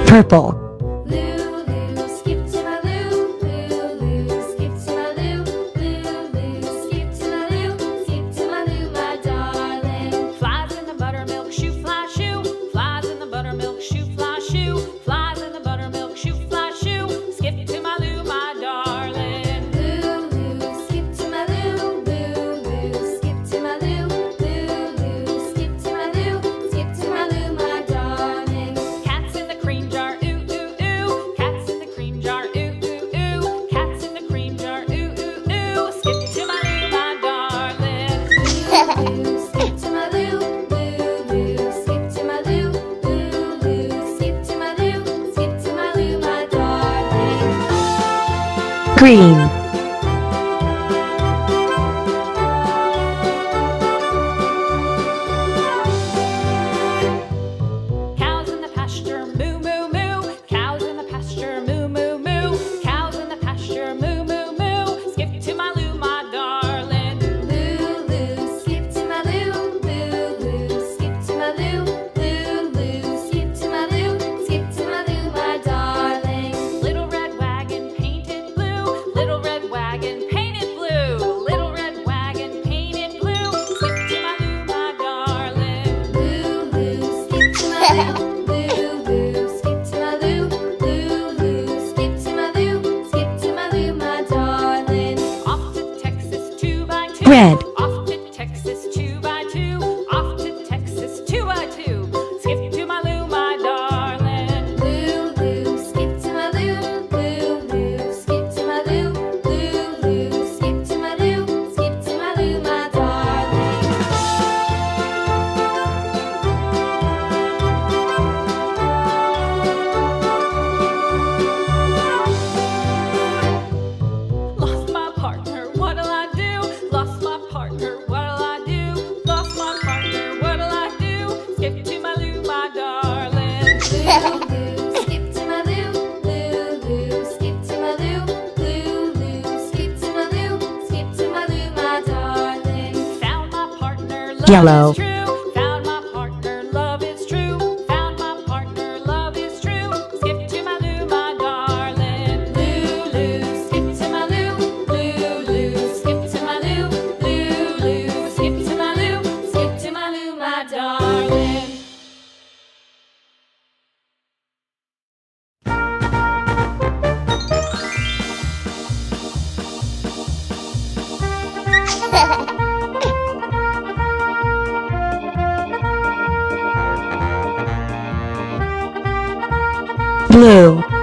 Purple. Lulu, skip to my Lou. Lulu, skip to my Lou. Lulu, skip to my Lou. Skip to my Lou, my darling. Flies in the buttermilk shoe, fly shoe. Flies in the buttermilk shoe, fly shoe. Flies in the buttermilk shoe, fly shoe. Skip to my Lou, my darling. Lulu, skip to my Lou. Lulu, skip to my Lou. Lulu, skip to my Lou. Skip to my Lou, my darling. Cats in the cream jar, ooh ooh ooh. Cats in the cream jar, ooh ooh ooh. Cats in the cream jar, ooh ooh ooh. Skip to my Lou, my darling. Lulu, skip to my Lou. Lulu, skip to my Lou. Lulu, skip to my Lou. Skip to my Lou, my darling. Green. Cows in the pasture, moo moo moo. Cows in the pasture, moo moo moo. Cows in the pasture, moo moo moo. Skip to my Lou, my darling. Lulu, skip to my Lou. Lulu, skip to my Lou. Lulu, skip to my Lou. Skip to my Lou, my darling. Little red wagon painted blue. Little red wagon painted blue. Little red wagon painted blue. Skip to my Lou, my darling. Lulu, skip to my Lou. Lulu, skip to my Lou. Lulu, skip to my Lou. Skip to my Lou, my darling. Off to Texas 2x2. Red. Off to Texas 2x2. Off to Texas 2x2. Skip to my Lou, my darling. Lulu, skip to my Lou. Lulu, skip to my Lou. Lulu, skip to my Lou. Skip to my Lou, my darling. Lost my partner, what'll I do? Lost my partner, what'll I do? Lost my partner, what'll I do? Skip to my Lou, my darling. Lulu, skip to my Lou. Lulu, skip to my Lou. Lulu, skip to my Lou. Skip to my Lou, my darling. Found my partner, love Yellow. is true. Found my partner, love is true. Found my partner, love is true. Skip to my Lou, my darling. Lulu, skip to my Lou. Lulu, skip to my Lou. Lulu, skip to my Lou. Skip to my Lou, my darling. Blue.